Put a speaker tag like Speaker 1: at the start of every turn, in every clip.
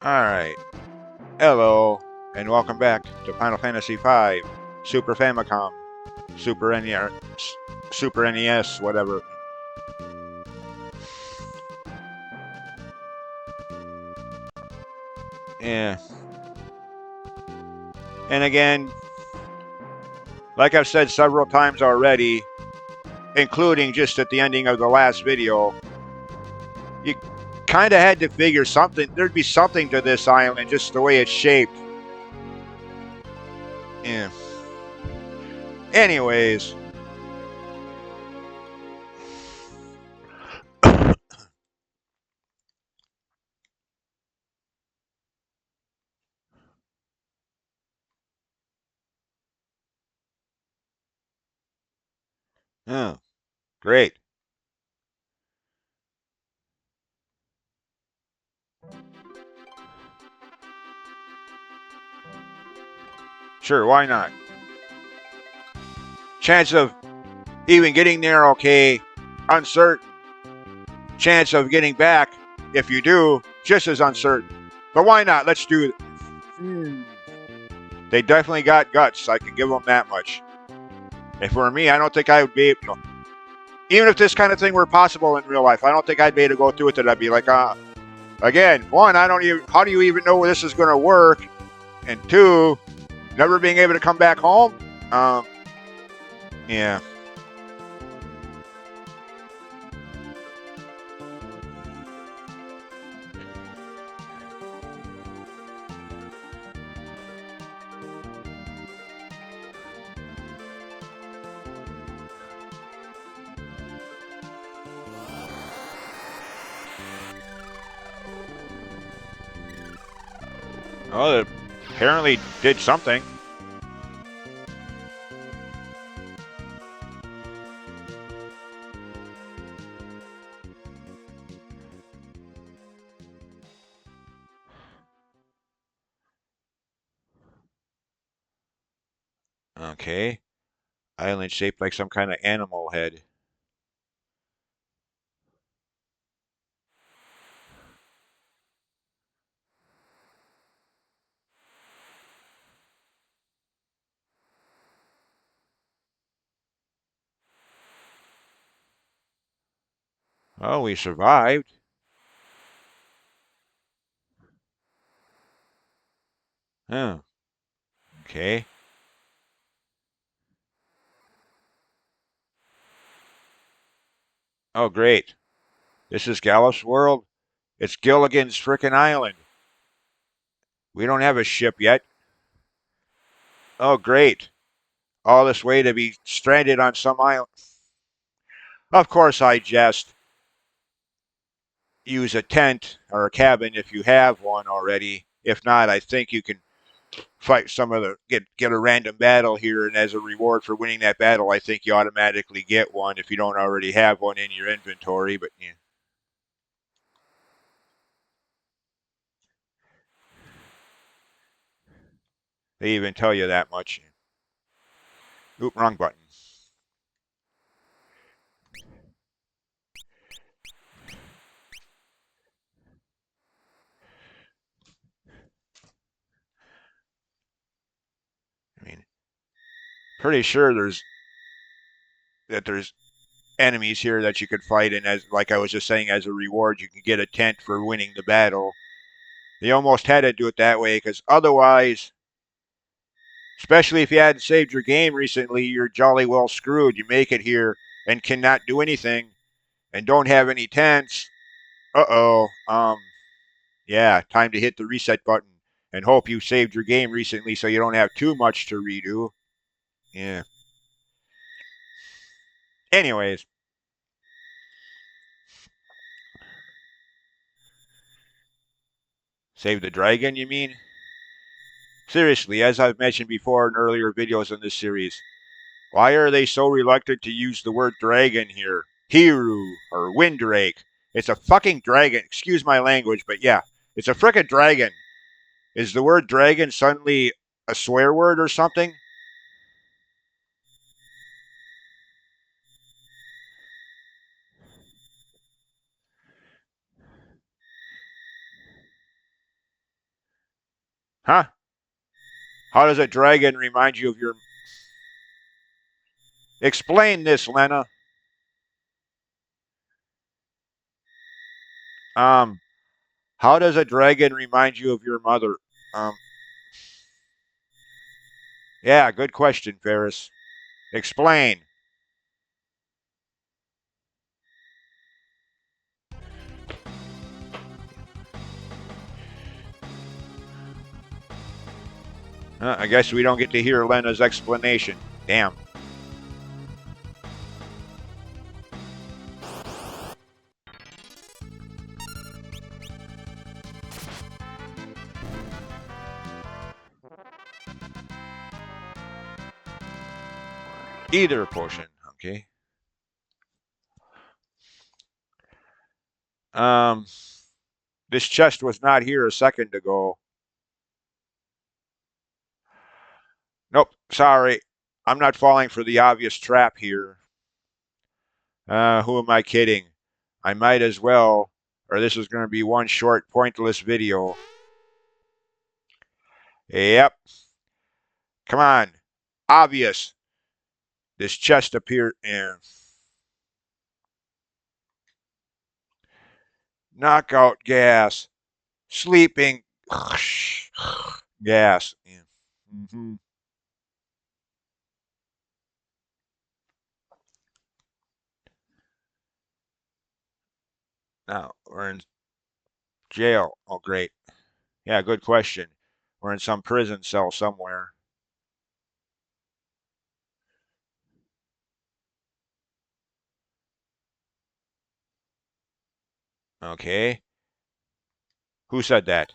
Speaker 1: Alright, hello, and welcome back to Final Fantasy V, Super Famicom, Super NES, Super NES, whatever. Yeah. And again, like I've said several times already, including just at the ending of the last video, you kind of had to figure something, there'd be something to this island, just the way it's shaped. Yeah. Anyways. Oh, great. Sure, why not? Chance of even getting there, okay, uncertain. Chance of getting back, if you do, just as uncertain. But why not? Let's do it. They definitely got guts. I can give them that much. If it were me, I don't think I would be able. Even if this kind of thing were possible in real life, I don't think I'd be able to go through with it. I'd be like, again, one, I don't even. How do you even know this is going to work? And two, never being able to come back home. Yeah. Well, it apparently did something. Okay. Island shaped like some kind of animal head. Oh, we survived. Huh. Okay. Oh, great. This is Gallus World. It's Gilligan's frickin' island. We don't have a ship yet. Oh, great. All this way to be stranded on some island. Of course, I jest. Use a tent or a cabin if you have one already. If not, I think you can fight some of the get a random battle here, and as a reward for winning that battle, I think you automatically get one if you don't already have one in your inventory. But yeah, they even tell you that much. Oop, wrong button. I mean, pretty sure there's enemies here that you could fight, and as like I was just saying, as a reward, you can get a tent for winning the battle. They almost had to do it that way because otherwise, especially if you hadn't saved your game recently, you're jolly well screwed. You make it here and cannot do anything, and don't have any tents. Uh-oh. Yeah, time to hit the reset button and hope you saved your game recently so you don't have too much to redo. Yeah. Anyways, save the dragon, you mean? Seriously, as I've mentioned before in earlier videos in this series, why are they so reluctant to use the word dragon here? Hiru or Windrake. It's a fucking dragon. Excuse my language, but yeah, it's a frickin' dragon. Is the word dragon suddenly a swear word or something? How does a dragon remind you of your... Explain this, Lena. How does a dragon remind you of your mother? Um, yeah, good question, Ferris. Explain. I guess we don't get to hear Lena's explanation. Damn. Either potion, okay. This chest was not here a second ago. Nope, sorry. I'm not falling for the obvious trap here. Who am I kidding? I might as well, or this is going to be one short, pointless video. Yep. Come on. Obvious. This chest appeared. Knockout gas. Sleeping gas. Mm-hmm. Now, we're in jail. Oh, great. Yeah, good question. We're in some prison cell somewhere. Okay. Who said that?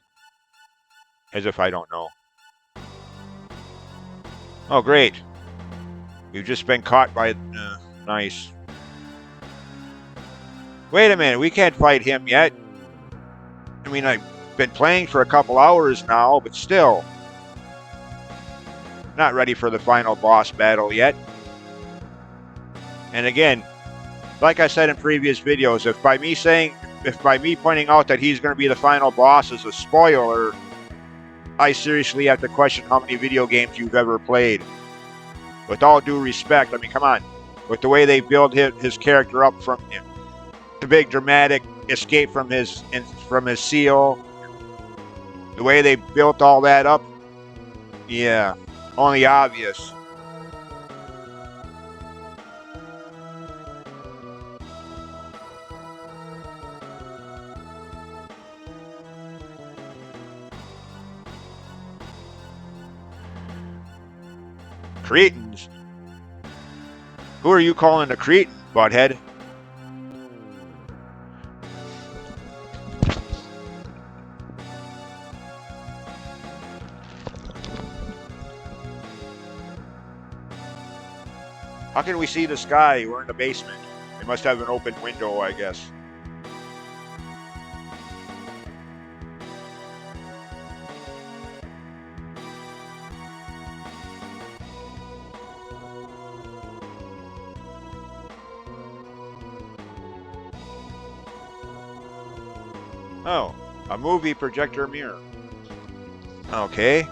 Speaker 1: As if I don't know. Oh, great. We've just been caught by... nice. Wait a minute. We can't fight him yet. I mean, I've been playing for a couple hours now, but still. Not ready for the final boss battle yet. And again, like I said in previous videos, if by me pointing out that he's going to be the final boss is a spoiler, I seriously have to question how many video games you've ever played. With all due respect, I mean, come on. With the way they build his character up from the big dramatic escape from his seal, the way they built all that up, yeah, only obvious. Cretins? Who are you calling a cretin, butthead? How can we see the sky? We're in the basement. They must have an open window, I guess. Oh, a movie projector mirror. Okay.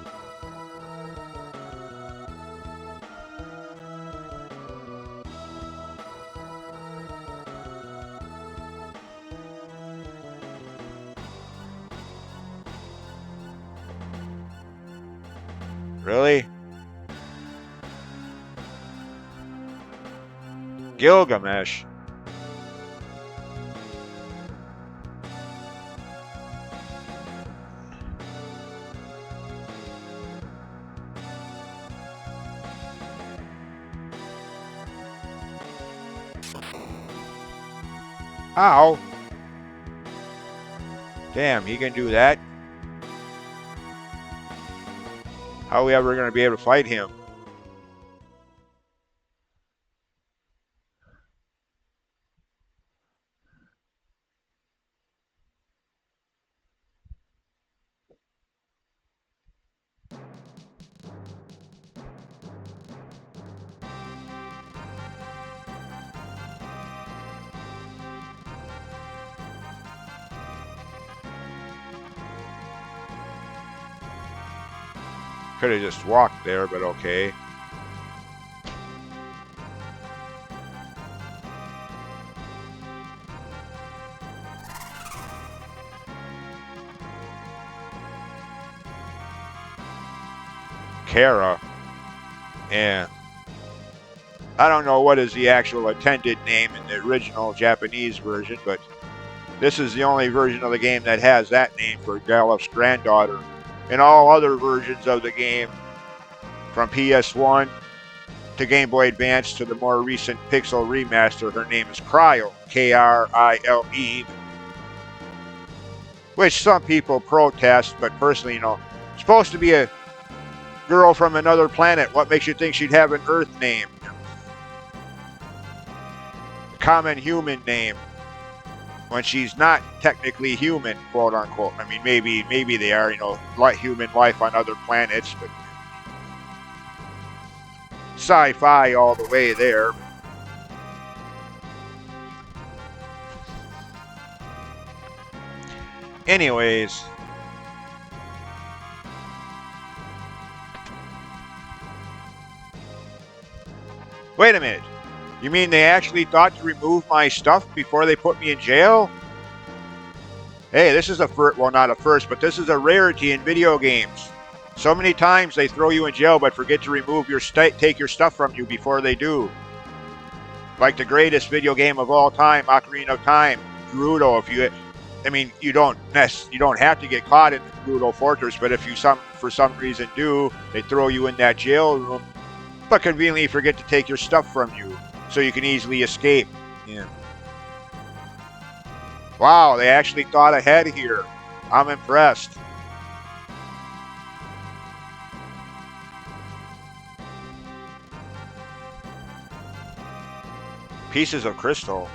Speaker 1: Really? Gilgamesh? Ow. Damn, he can do that? How are we ever going to be able to fight him? Could have just walked there, but okay. Kara. Yeah. I don't know what is the actual intended name in the original Japanese version, but this is the only version of the game that has that name for Galuf's granddaughter. In all other versions of the game, from PS1 to Game Boy Advance to the more recent Pixel remaster, her name is Kryle, Krile, which some people protest, but personally, supposed to be a girl from another planet. What makes you think she'd have an Earth name? A common human name. When she's not technically human, quote unquote. I mean, maybe they are, like human life on other planets, but sci-fi all the way there. Anyways, wait a minute. You mean they actually thought to remove my stuff before they put me in jail? Hey, this is a first, well, not a first, but this is a rarity in video games. So many times they throw you in jail but forget to remove your take your stuff from you before they do. Like the greatest video game of all time, Ocarina of Time, Gerudo. You don't have to get caught in the Gerudo Fortress, but if you for some reason do, they throw you in that jail room, but conveniently forget to take your stuff from you, so you can easily escape. Yeah. Wow, they actually thought ahead here. I'm impressed. Pieces of crystal.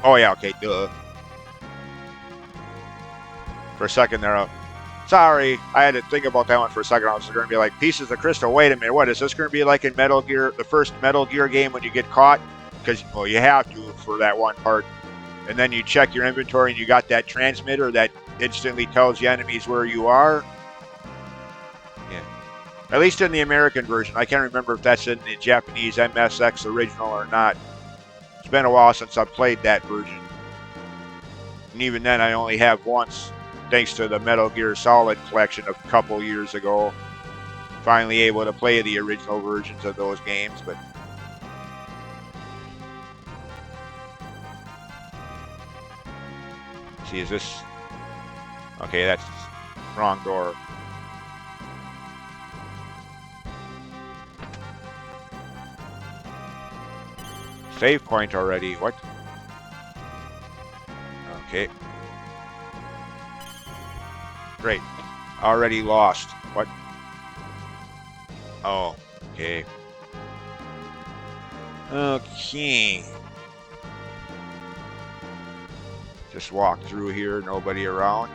Speaker 1: Oh yeah, okay, duh. For a second there, sorry, I had to think about that one for a second. I was going to be like, pieces of crystal. Wait a minute, what is this going to be like in Metal Gear, the first Metal Gear game when you get caught? Because you have to for that one part. And then you check your inventory and you got that transmitter that instantly tells the enemies where you are. Yeah. At least in the American version. I can't remember if that's in the Japanese MSX original or not. It's been a while since I've played that version. And even then, I only have once, thanks to the Metal Gear Solid collection a couple years ago. Finally able to play the original versions of those games, but see, is this... Okay, that's wrong door. Save point already. What? Okay. Great. Already lost. What? Oh, okay. Okay. Just walk through here, nobody around.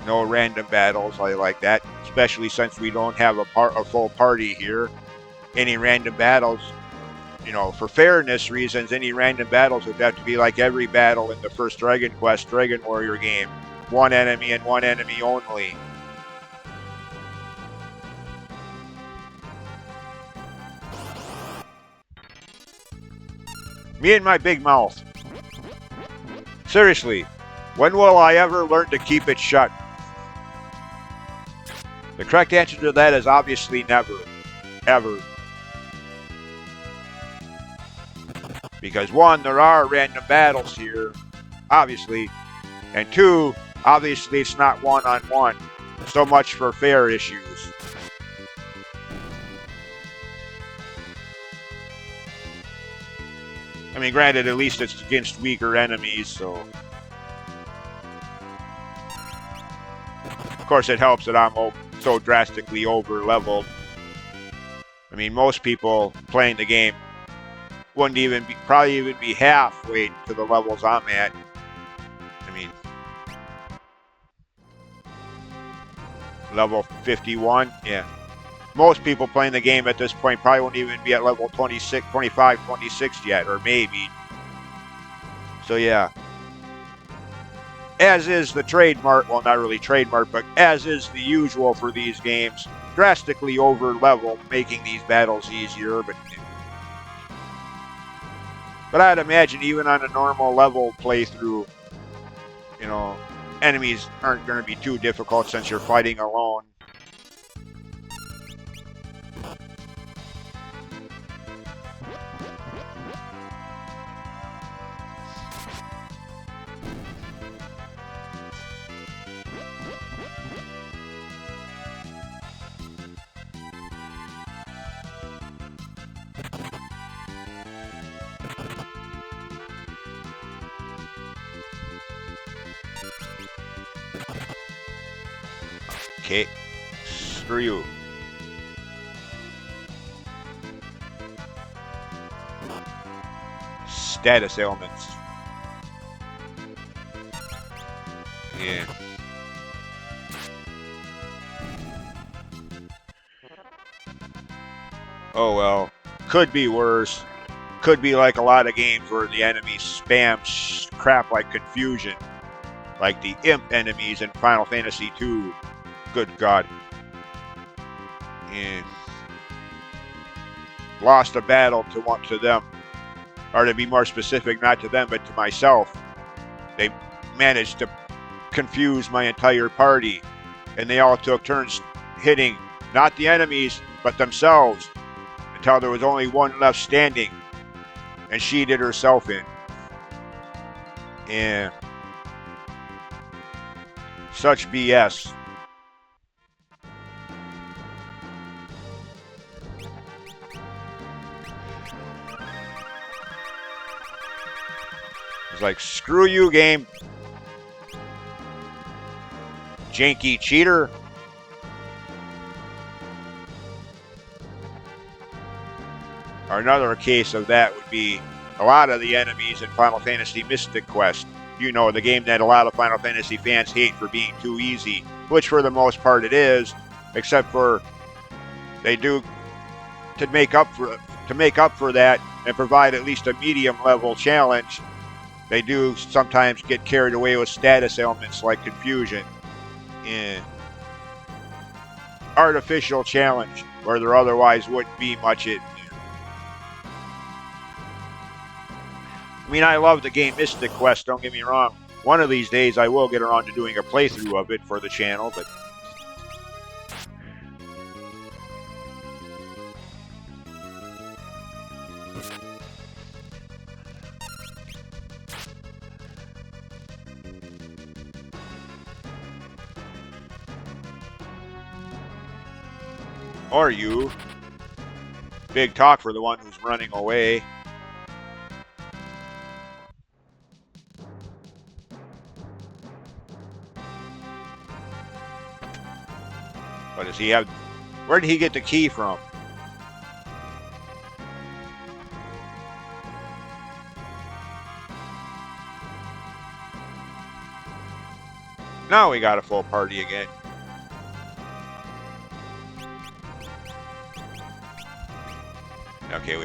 Speaker 1: No random battles, I like that. Especially since we don't have a full party here. Any random battles, for fairness reasons, any random battles would have to be like every battle in the first Dragon Quest Dragon Warrior game. One enemy and one enemy only. Me and my big mouth. Seriously, when will I ever learn to keep it shut? The correct answer to that is obviously never. Ever. Because one, there are random battles here, obviously. And two, obviously it's not one-on-one. So much for fair issues. I mean, granted, at least it's against weaker enemies, so... Of course, it helps that I'm so drastically over-leveled. I mean, most people playing the game wouldn't probably even be halfway to the levels I'm at. I mean... Level 51, yeah. Most people playing the game at this point probably won't even be at level 26, 25, 26 yet, or maybe. So yeah. As is the trademark, well, not really trademark, but as is the usual for these games, drastically over level, making these battles easier. But I'd imagine even on a normal level playthrough, you know, enemies aren't going to be too difficult since you're fighting alone. Okay, screw you. Status ailments. Yeah. Oh well. Could be worse. Could be like a lot of games where the enemies spam crap like confusion. Like the imp enemies in Final Fantasy II. Good God. Yeah. Lost a battle to them. Or to be more specific, not to them, but to myself. They managed to confuse my entire party. And they all took turns hitting not the enemies, but themselves. Until there was only one left standing. And she did herself in. Yeah. Such BS. It's like, screw you, game. Janky cheater. Or another case of that would be a lot of the enemies in Final Fantasy Mystic Quest. You know, the game that a lot of Final Fantasy fans hate for being too easy, which for the most part it is, except for they do to make up for that and provide at least a medium level challenge. They do sometimes get carried away with status ailments like confusion. Yeah. Artificial challenge where there otherwise wouldn't be much. I mean, I love the game Mystic Quest, don't get me wrong. One of these days I will get around to doing a playthrough of it for the channel, but... Or you. Big talk for the one who's running away. What does he have? Where did he get the key from? Now we got a full party again. Okay, we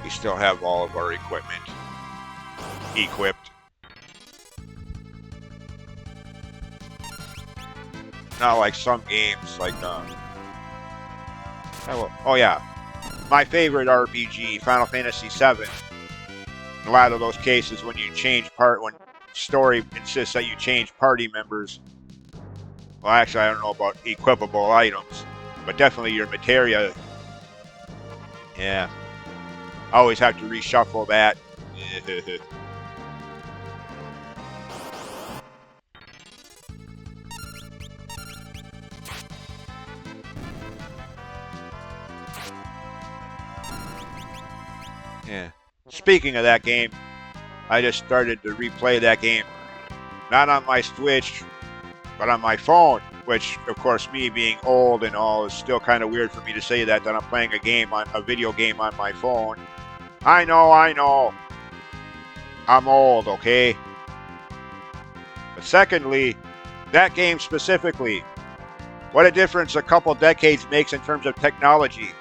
Speaker 1: still have all of our equipment equipped. Not like some games, like oh yeah, my favorite RPG, Final Fantasy VII. In a lot of those cases, when story insists that you change party members. Well, actually, I don't know about equipable items, but definitely your materia. Yeah, I always have to reshuffle that. Yeah. Speaking of that game, I just started to replay that game. Not on my Switch, but on my phone. Which, of course, me being old and all, is still kind of weird for me to say that I'm playing a video game on my phone. I know. I'm old, okay? But secondly, that game specifically, what a difference a couple decades makes in terms of technology.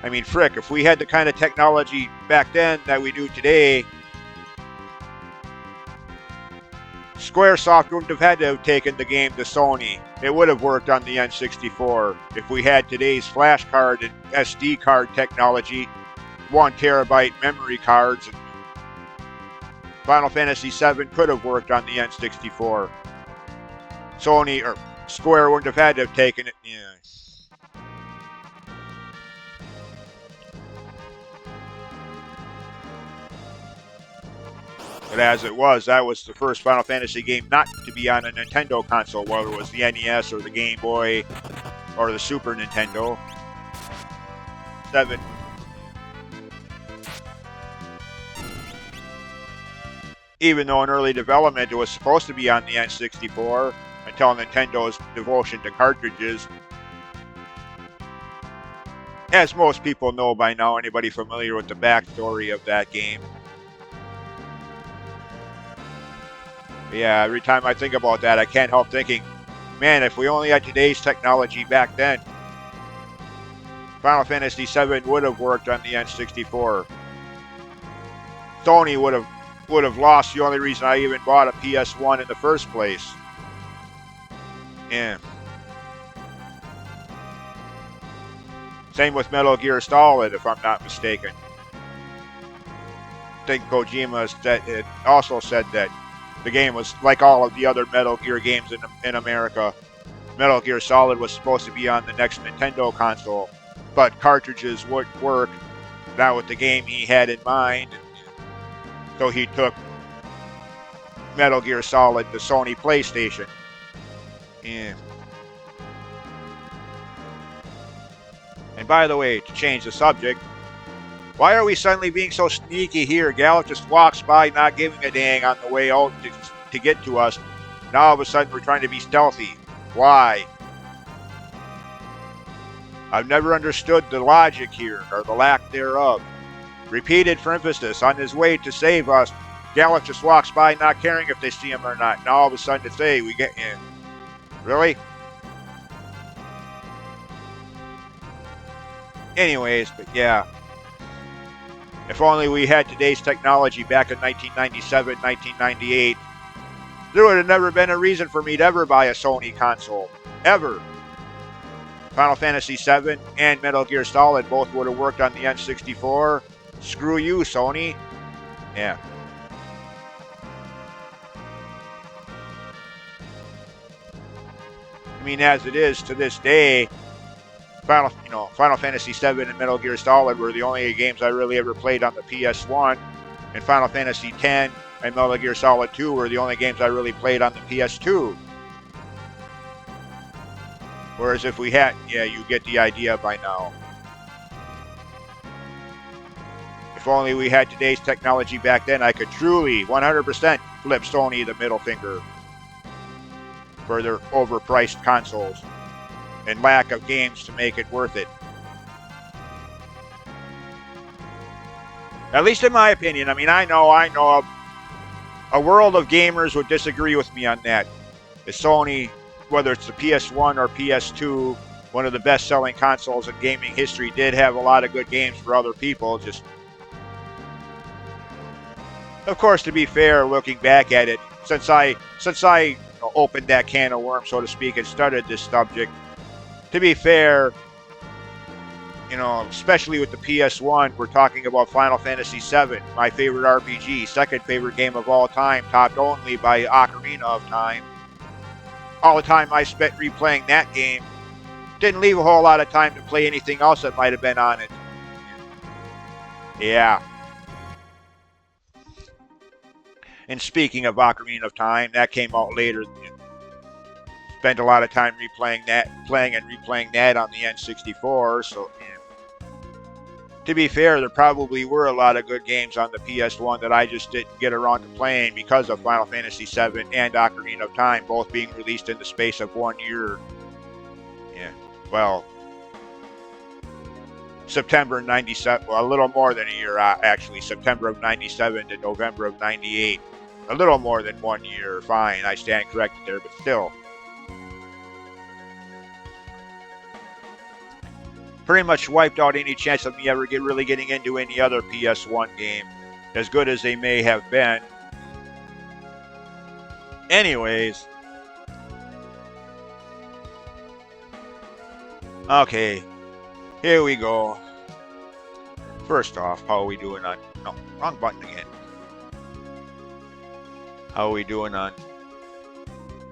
Speaker 1: I mean, frick, if we had the kind of technology back then that we do today, Squaresoft wouldn't have had to have taken the game to Sony. It would have worked on the N64 if we had today's flash card and SD card technology, 1 terabyte memory cards. And Final Fantasy VII could have worked on the N64. Sony or Square wouldn't have had to have taken it. Yeah. But as it was, that was the first Final Fantasy game not to be on a Nintendo console, whether it was the NES or the Game Boy or the Super Nintendo. 7. Even though in early development it was supposed to be on the N64 until Nintendo's devotion to cartridges. As most people know by now, anybody familiar with the backstory of that game. Yeah, every time I think about that, I can't help thinking, man, if we only had today's technology back then, Final Fantasy VII would have worked on the N64. Sony would have lost the only reason I even bought a PS1 in the first place. Yeah. Same with Metal Gear Solid, if I'm not mistaken. I think Kojima also said that the game was like all of the other Metal Gear games in America. Metal Gear Solid was supposed to be on the next Nintendo console, but cartridges wouldn't work, not with the game he had in mind. So he took Metal Gear Solid to Sony PlayStation. Yeah. And by the way, to change the subject, why are we suddenly being so sneaky here? Gallup just walks by not giving a dang on the way out to get to us. Now all of a sudden we're trying to be stealthy. Why? I've never understood the logic here, or the lack thereof. Repeated for emphasis, on his way to save us, Gallup just walks by not caring if they see him or not. Now all of a sudden it's, hey, we get in. Really? Anyways, but yeah. If only we had today's technology back in 1997, 1998, there would have never been a reason for me to ever buy a Sony console. Ever. Final Fantasy VII and Metal Gear Solid both would have worked on the N64. Screw you, Sony. Yeah. I mean, as it is to this day, Final Fantasy VII and Metal Gear Solid were the only games I really ever played on the PS1, and Final Fantasy X and Metal Gear Solid 2 were the only games I really played on the PS2. Whereas if we had, yeah, you get the idea by now. If only we had today's technology back then, I could truly 100% flip Sony the middle finger for their overpriced consoles and lack of games to make it worth it. At least in my opinion. I mean, I know a world of gamers would disagree with me on that. Is Sony, whether it's the PS1 or PS2, one of the best-selling consoles in gaming history, did have a lot of good games for other people. Just, of course, to be fair, looking back at it, since I opened that can of worms, so to speak, and started this subject, to be fair, especially with the PS1, we're talking about Final Fantasy VII, my favorite RPG, second favorite game of all time, topped only by Ocarina of Time. All the time I spent replaying that game, didn't leave a whole lot of time to play anything else that might have been on it. Yeah. And speaking of Ocarina of Time, that came out later. Spent a lot of time playing and replaying that on the N64, so to be fair, there probably were a lot of good games on the PS1 that I just didn't get around to playing because of Final Fantasy VII and Ocarina of Time, both being released in the space of 1 year. Yeah, well, September 97, well, a little more than a year, actually. September of 97 to November of 98. A little more than 1 year, fine, I stand corrected there, but still. Pretty much wiped out any chance of me ever really getting into any other PS1 game, as good as they may have been. Anyways, okay, here we go. First off, how are we doing on... No, wrong button again. How are we doing on...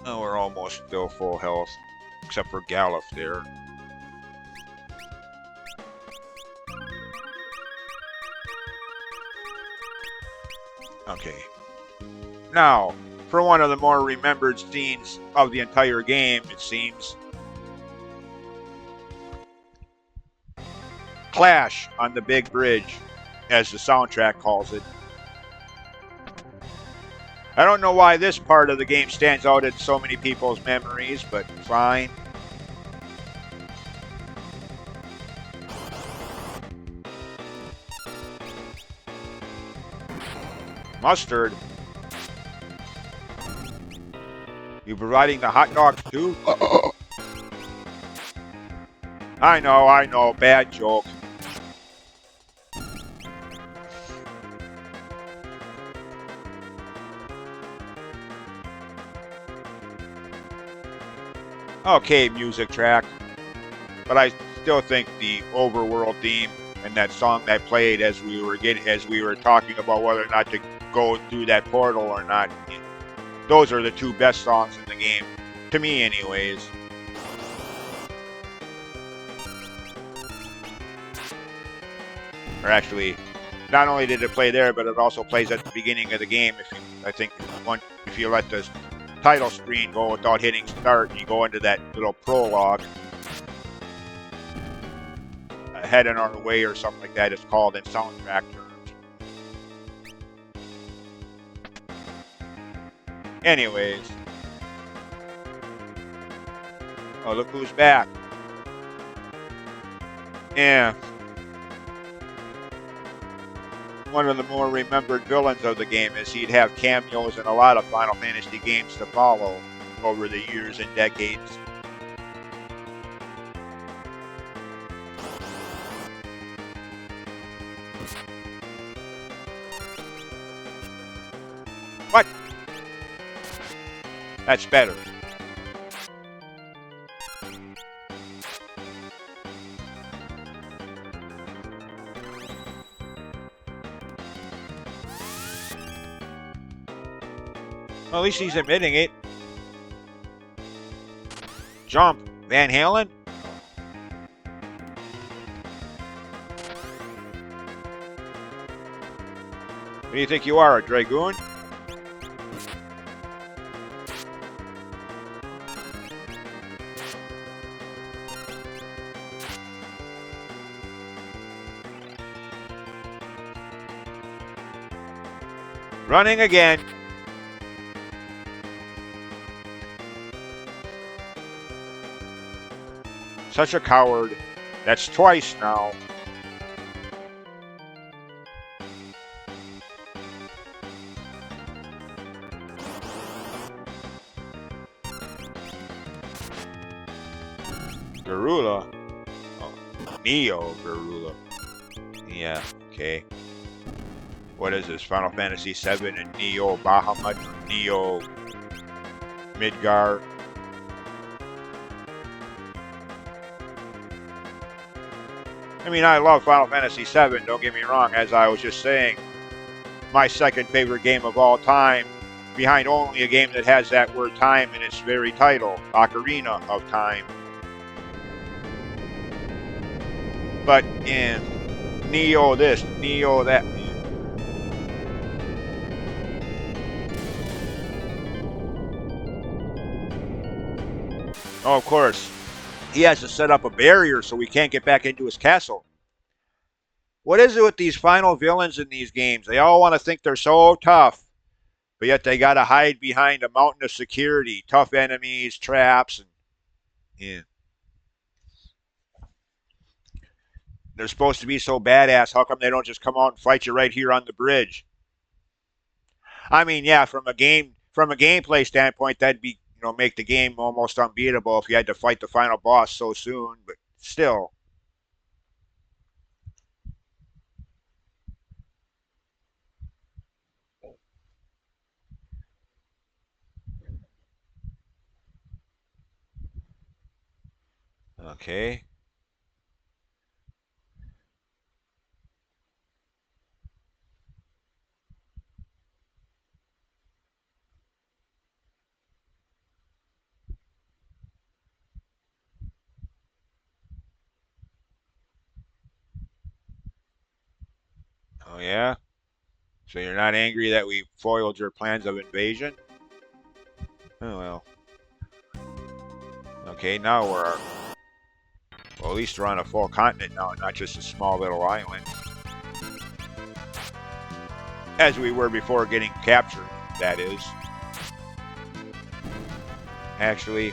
Speaker 1: Oh, we're almost still full health. Except for Gallup there. Okay. Now, for one of the more remembered scenes of the entire game, it seems. Clash on the big bridge, as the soundtrack calls it. I don't know why this part of the game stands out in so many people's memories, but fine. Mustard? You providing the hot dogs too? I know, bad joke. Okay, music track. But I still think the overworld theme and that song that played as we were talking about whether or not to go through that portal or not, those are the two best songs in the game. To me anyways. Or actually, not only did it play there, but it also plays at the beginning of the game. If you let the title screen go without hitting start, you go into that little prologue. Heading on our way or something like that, it's called in soundtrack terms. Anyways. Oh, look who's back. Yeah. One of the more remembered villains of the game is he'd have cameos in a lot of Final Fantasy games to follow over the years and decades. What? That's better. Well, at least he's admitting it. Jump. Van Halen? What do you think you are, a Dragoon? Running again. Such a coward. That's twice now. Garula. Oh, Neo Garula. Yeah, okay. What is this? Final Fantasy VII and Neo Bahamut, Neo Midgar. I mean, I love Final Fantasy VII, don't get me wrong, as I was just saying. My second favorite game of all time, behind only a game that has that word time in its very title, Ocarina of Time. But in Neo this, Neo that. Oh, of course. He has to set up a barrier so we can't get back into his castle. What is it with these final villains in these games? They all want to think they're so tough, but yet they got to hide behind a mountain of security, tough enemies, traps, and yeah. They're supposed to be so badass. How come they don't just come out and fight you right here on the bridge? I mean, yeah, from a gameplay standpoint, that'd be make the game almost unbeatable if you had to fight the final boss so soon. But still, Okay. Oh, yeah? So you're not angry that we foiled your plans of invasion? Oh, well. Okay, now we're... Well, at least we're on a full continent now, not just a small little island. As we were before getting captured, that is. Actually...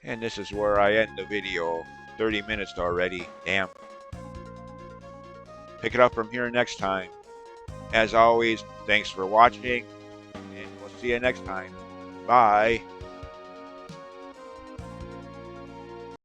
Speaker 1: And this is where I end the video. 30 minutes already. Damn. Pick it up from here next time. As always, thanks for watching, and we'll see you next time. Bye.